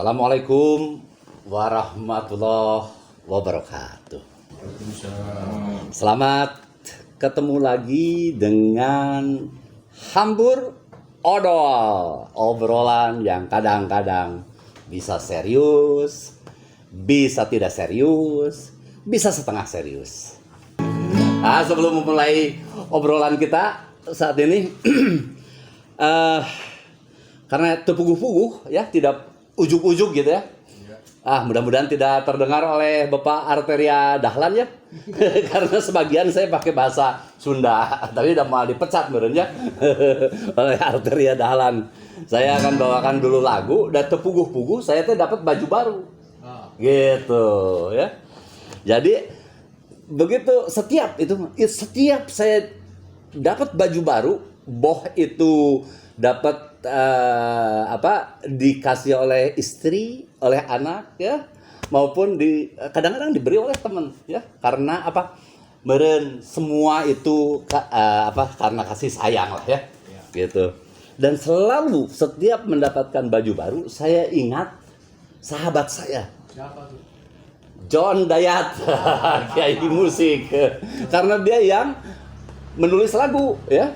Assalamualaikum warahmatullahi wabarakatuh. Selamat ketemu lagi dengan Hambur Odol, obrolan yang kadang-kadang bisa serius, bisa tidak serius, bisa setengah serius. Sebelum memulai obrolan kita saat ini, karena terpuguh-puguh ya, tidak ujuk-ujuk gitu ya. Mudah-mudahan tidak terdengar oleh Bapak Arteria Dahlan ya. Karena sebagian saya pakai bahasa Sunda, tapi udah mau dipecat merenya oleh Arteria Dahlan. Saya akan bawakan dulu lagu, dan terpuguh-puguh saya tuh dapat baju baru. Gitu ya. Jadi begitu setiap saya dapat baju baru, boh itu dapat dikasih oleh istri, oleh anak ya, maupun kadang-kadang diberi oleh teman ya, karena meren semua itu karena kasih sayang lah ya, gitu. Dan selalu setiap mendapatkan baju baru saya ingat sahabat saya. Siapa tuh? John Dayat, kiai musik, karena dia yang menulis lagu ya,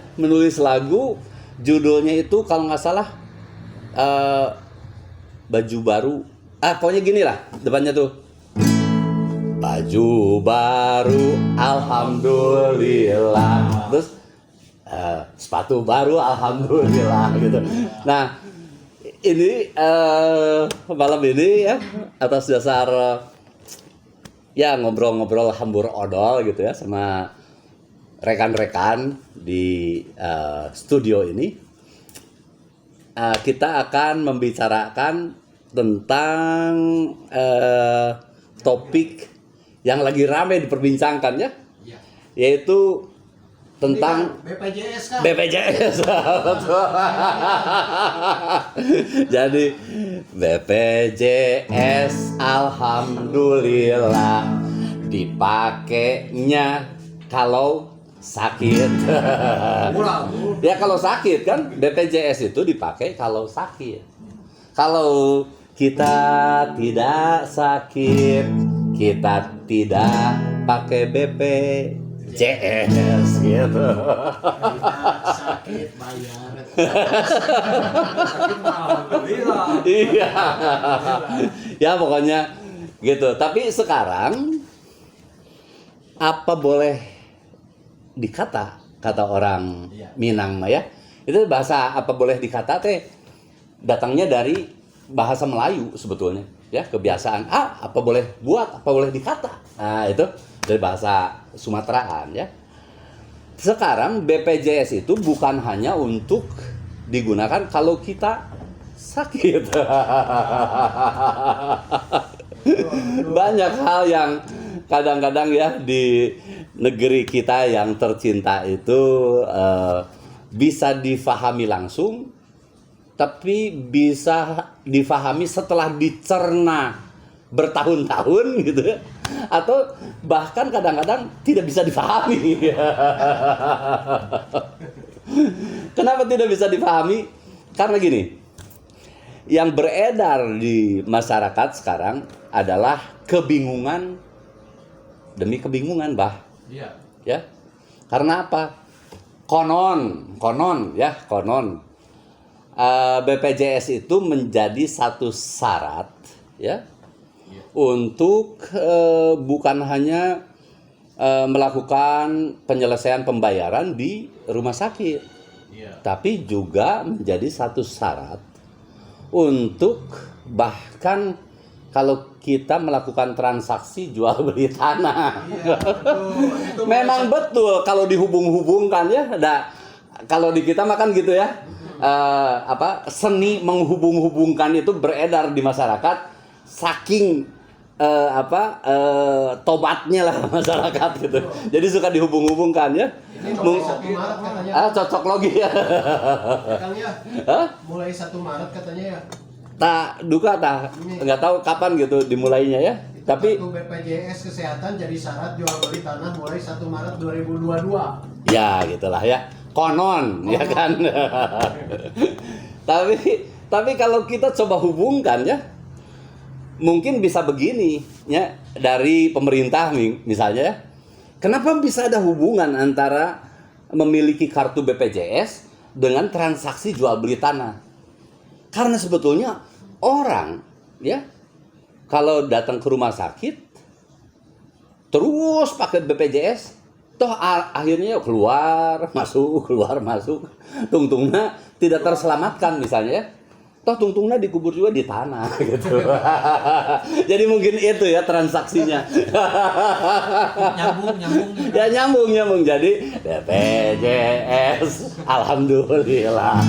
judulnya itu kalau nggak salah baju baru, pokoknya gini lah depannya tuh, baju baru alhamdulillah, terus sepatu baru alhamdulillah gitu. Nah ini malam ini ya, atas dasar ya ngobrol-ngobrol Hambur Odol gitu ya sama rekan-rekan di studio ini, kita akan membicarakan tentang topik yang lagi ramai diperbincangkan ya, yaitu tentang BPJS kan? BPJS. Jadi BPJS alhamdulillah dipakainya kalau sakit. Ya kalau sakit kan BPJS itu dipakai kalau sakit. Kalau kita tidak sakit, kita tidak pakai BPJS gitu. Sakit bayar. Iya. Ya pokoknya gitu. Tapi sekarang apa boleh kata orang Minang ya, itu bahasa apa boleh dikata teh datangnya dari bahasa Melayu sebetulnya ya, kebiasaan apa boleh buat, apa boleh dikata, itu dari bahasa Sumateraan ya. Sekarang BPJS itu bukan hanya untuk digunakan kalau kita sakit. Banyak hal yang kadang-kadang ya di negeri kita yang tercinta itu bisa difahami langsung, tapi bisa difahami setelah dicerna bertahun-tahun gitu ya, atau bahkan kadang-kadang tidak bisa difahami. Kenapa tidak bisa difahami? Karena gini, yang beredar di masyarakat sekarang adalah kebingungan demi kebingungan, Bah. Iya. Ya. Karena apa? Konon BPJS itu menjadi satu syarat ya, untuk bukan hanya melakukan penyelesaian pembayaran di rumah sakit, tapi juga menjadi satu syarat untuk bahkan kalau kita melakukan transaksi jual beli tanah. Itu memang betul kalau dihubung-hubungkan ya. Kalau di kita makan gitu ya. Seni menghubung-hubungkan itu beredar di masyarakat, saking tobatnya lah masyarakat gitu. Jadi suka dihubung-hubungkan ya. Cocok logi ya. Mulai 1 Maret katanya ya. Nggak tahu kapan gitu dimulainya ya. Tapi BPJS kesehatan jadi syarat jual beli tanah mulai 1 Maret 2022. Ya gitulah ya. Konon. Ya kan. Tapi kalau kita coba hubungkan ya, mungkin bisa begini ya dari pemerintah misalnya ya. Kenapa bisa ada hubungan antara memiliki kartu BPJS dengan transaksi jual beli tanah? Karena sebetulnya orang ya kalau datang ke rumah sakit terus pakai BPJS, toh akhirnya keluar masuk, tungtungnya tidak terselamatkan misalnya ya. Toh tungtungnya dikubur juga di tanah gitu. Jadi mungkin itu ya transaksinya. Nyambung. Ya nyambung. Jadi BPJS alhamdulillah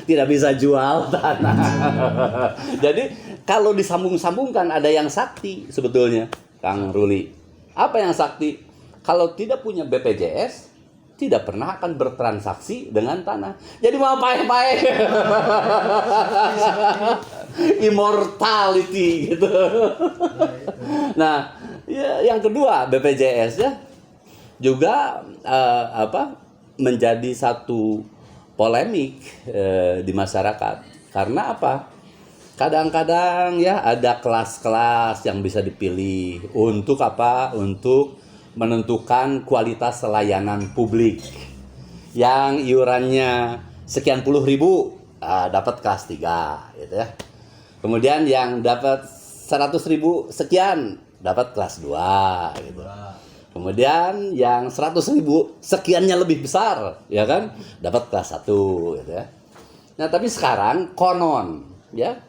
tidak bisa jual tanah. Jadi kalau disambung-sambungkan ada yang sakti sebetulnya, Kang Ruli. Apa yang sakti? Kalau tidak punya BPJS tidak pernah akan bertransaksi dengan tanah. Jadi mau paeh-paeh. Immortality gitu. Nah, ya, yang kedua BPJS ya juga menjadi satu polemik di masyarakat. Karena apa? Kadang-kadang ya ada kelas-kelas yang bisa dipilih untuk apa? Untuk menentukan kualitas layanan publik. Yang iurannya sekian puluh ribu dapat kelas 3 gitu ya. Kemudian yang dapat 100.000 sekian dapat kelas 2 gitu. Kemudian yang 100.000 sekiannya lebih besar ya kan dapat kelas 1 gitu ya. Nah, tapi sekarang konon ya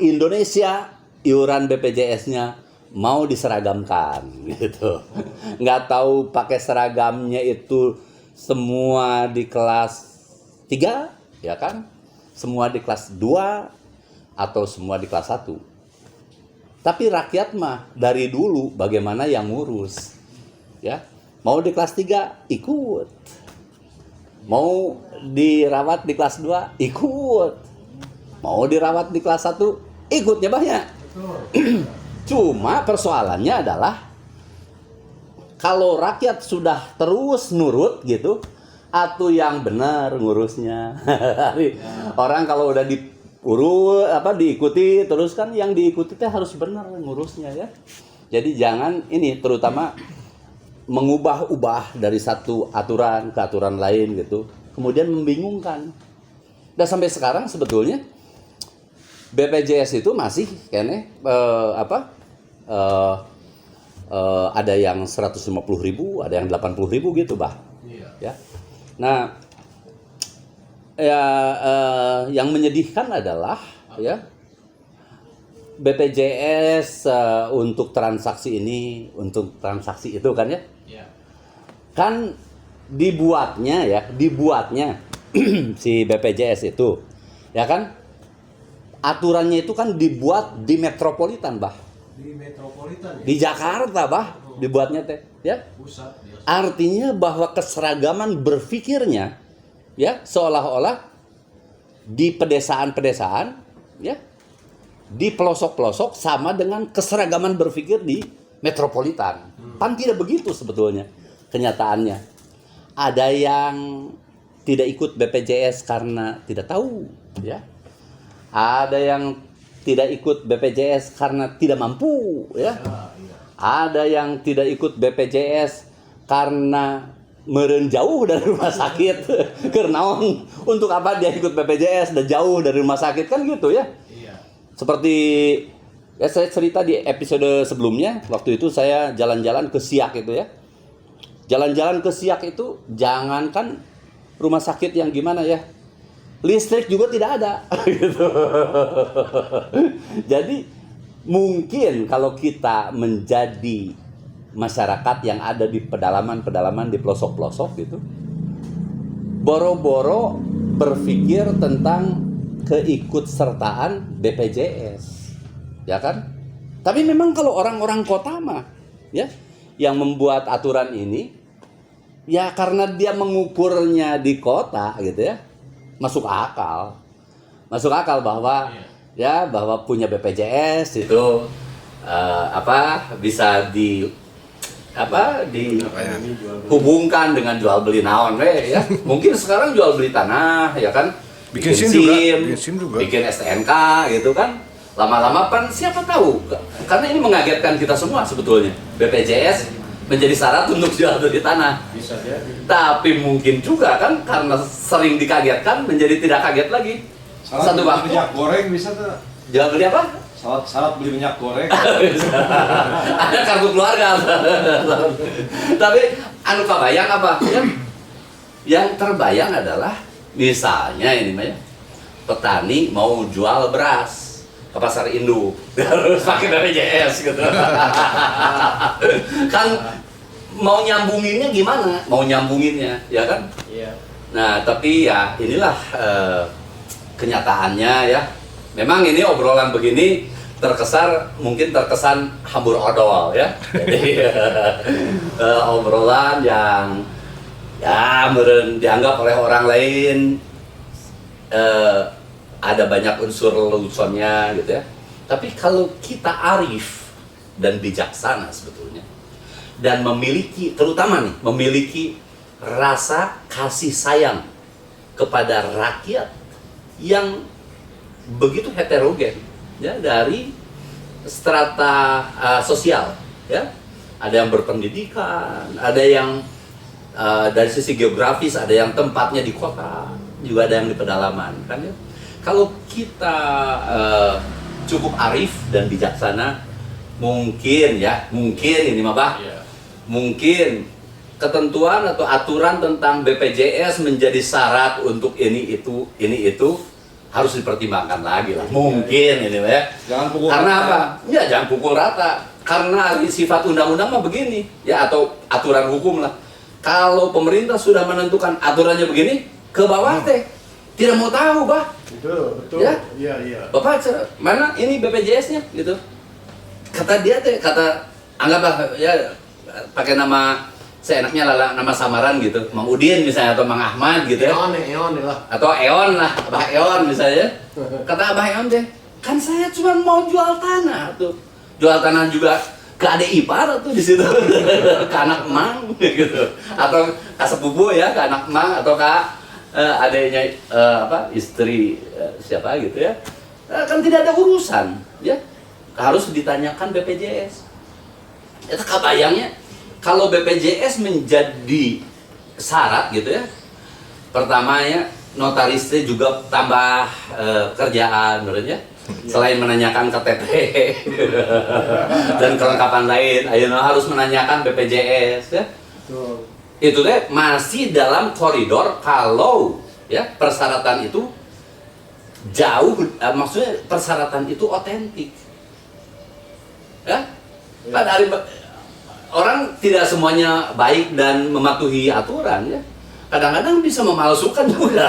Indonesia iuran BPJS-nya mau diseragamkan gitu. Nggak tahu pakai seragamnya itu semua di kelas 3 ya kan? Semua di kelas 2 atau semua di kelas 1. Tapi rakyat mah dari dulu bagaimana yang ngurus. Ya. Mau di kelas 3 ikut. Mau dirawat di kelas 2 ikut. Mau dirawat di kelas 1 ikutnya banyak. Cuma persoalannya adalah kalau rakyat sudah terus nurut gitu, atau yang benar ngurusnya. Orang kalau udah diikuti terus kan yang diikuti teh harus benar ngurusnya ya. Jadi jangan ini terutama mengubah-ubah dari satu aturan ke aturan lain gitu, kemudian membingungkan. Dan sampai sekarang sebetulnya BPJS itu masih kayaknya ada yang 150.000, ada yang 80.000 gitu, Bah. Iya. Ya. Nah, ya yang menyedihkan adalah ya BPJS untuk transaksi ini, untuk transaksi itu kan ya. Iya. Kan dibuatnya si BPJS itu ya kan aturannya itu kan dibuat di metropolitan, Bah. Di metropolitan ya? Di Jakarta, Bah, dibuatnya teh, ya. Pusat. Artinya bahwa keseragaman berpikirnya ya seolah-olah di pedesaan-pedesaan ya, di pelosok-pelosok sama dengan keseragaman berpikir di metropolitan. Kan tidak begitu sebetulnya kenyataannya. Ada yang tidak ikut BPJS karena tidak tahu, ya. Ada yang tidak ikut BPJS karena tidak mampu, ya. Ada yang tidak ikut BPJS karena meureun jauh dari rumah sakit. Karena untuk apa dia ikut BPJS dan jauh dari rumah sakit kan gitu ya. Seperti ya saya cerita di episode sebelumnya, waktu itu saya jalan-jalan ke Siak itu ya. Jalan-jalan ke Siak itu jangankan rumah sakit yang gimana ya, listrik juga tidak ada gitu. Jadi mungkin kalau kita menjadi masyarakat yang ada di pedalaman-pedalaman, di pelosok-pelosok gitu, boro-boro berpikir tentang keikutsertaan BPJS, ya kan? Tapi memang kalau orang-orang kota mah, ya, yang membuat aturan ini, ya karena dia mengukurnya di kota gitu ya, masuk akal bahwa ya bahwa punya BPJS itu bisa dihubungkan dengan jual beli naon ya. Mungkin sekarang jual beli tanah ya kan, Bikin SIM juga, bikin SIM juga. bikin STNK gitu kan. Lama-lama kan siapa tahu, karena ini mengagetkan kita semua sebetulnya. BPJS menjadi syarat untuk jual beli tanah. Bisa jadi. Tapi mungkin juga kan karena sering dikagetkan menjadi tidak kaget lagi. Syarat Satu beli waktu minyak goreng bisa tuh. jual beli apa? Syarat beli minyak goreng. Ada kartu keluarga. Tapi anu kebayang apa? Yang terbayang adalah misalnya ini mah ya, petani mau jual beras ke pasar induk harus pakai BPJS gitu. Kan mau nyambunginnya gimana? Mau nyambunginnya, ya kan? Iya. Nah, tapi ya inilah kenyataannya ya. Memang ini obrolan begini mungkin terkesan hambur odol ya. Jadi obrolan yang ya meren dianggap oleh orang lain ada banyak unsur leluconnya gitu ya. Tapi kalau kita arif dan bijaksana sebetulnya dan terutama nih memiliki rasa kasih sayang kepada rakyat yang begitu heterogen ya, dari strata sosial ya, ada yang berpendidikan, ada yang dari sisi geografis, ada yang tempatnya di kota, juga ada yang di pedalaman kan ya. Kalau kita cukup arif dan bijaksana, mungkin ini mah bah, mungkin ketentuan atau aturan tentang BPJS menjadi syarat untuk ini itu harus dipertimbangkan lagi lah. Mungkin ini ya. Jangan pukul Karena rata. apa? Ya jangan pukul rata. Karena sifat undang-undang mah begini ya, atau aturan hukum lah. Kalau pemerintah sudah menentukan aturannya begini, ke bawah teh tidak mau tahu, bah. Betul. Ya? Iya. Bapak mana ini BPJS-nya gitu. Kata dia teh, anggaplah ya pakai nama seenaknya nama samaran gitu, Mang Udin misalnya atau Mang Ahmad gitu ya. Eon lah. Atau Eon lah, Abah Eon misalnya. Kata Abah Eon deh, kan saya cuma mau jual tanah tuh. Jual tanah juga ke adik ipar tuh di situ. Ke anak emang gitu. Atau ke sepupu ya, ke anak emang atau ke adiknya istri siapa gitu ya. Kan tidak ada urusan ya. Harus ditanyakan BPJS. Itu kebayangnya kalau BPJS menjadi syarat gitu ya. Pertama ya, notarisnya juga tambah kerjaan menurutnya. Selain menanyakan KTP dan kelengkapan lain, ayeuna harus menanyakan BPJS ya. Betul. Itu deh masih dalam koridor kalau ya persyaratan itu jauh, maksudnya persyaratan itu otentik. Ya? Pada hari orang tidak semuanya baik dan mematuhi aturan ya. Kadang-kadang bisa memalsukan juga.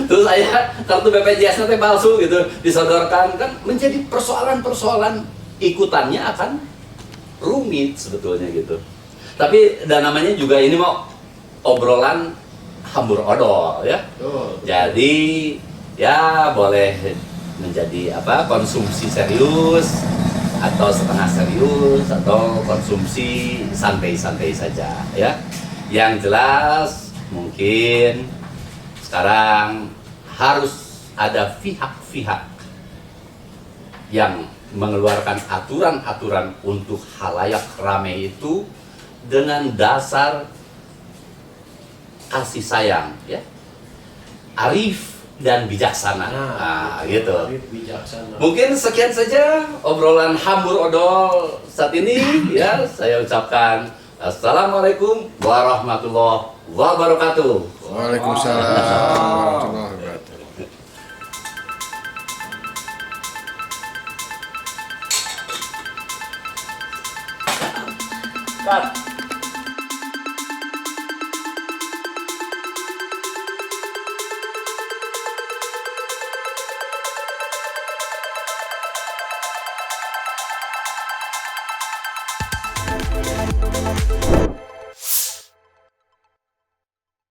Terus saya kartu BPJS nanti palsu gitu disodorkan, kan menjadi persoalan-persoalan ikutannya akan rumit sebetulnya gitu. Tapi dan namanya juga ini mau obrolan hambur odol ya. Betul. Jadi ya boleh menjadi konsumsi serius atau setengah serius atau konsumsi santai-santai saja ya. Yang jelas mungkin sekarang harus ada pihak-pihak yang mengeluarkan aturan-aturan untuk halayak ramai itu dengan dasar kasih sayang ya, arif dan bijaksana. Nah, gitu. Arif bijaksana. Mungkin sekian saja obrolan hambur odol saat ini ya. Saya ucapkan assalamualaikum warahmatullahi wabarakatuh. Waalaikumsalam warahmatullahi wabarakatuh. Cut.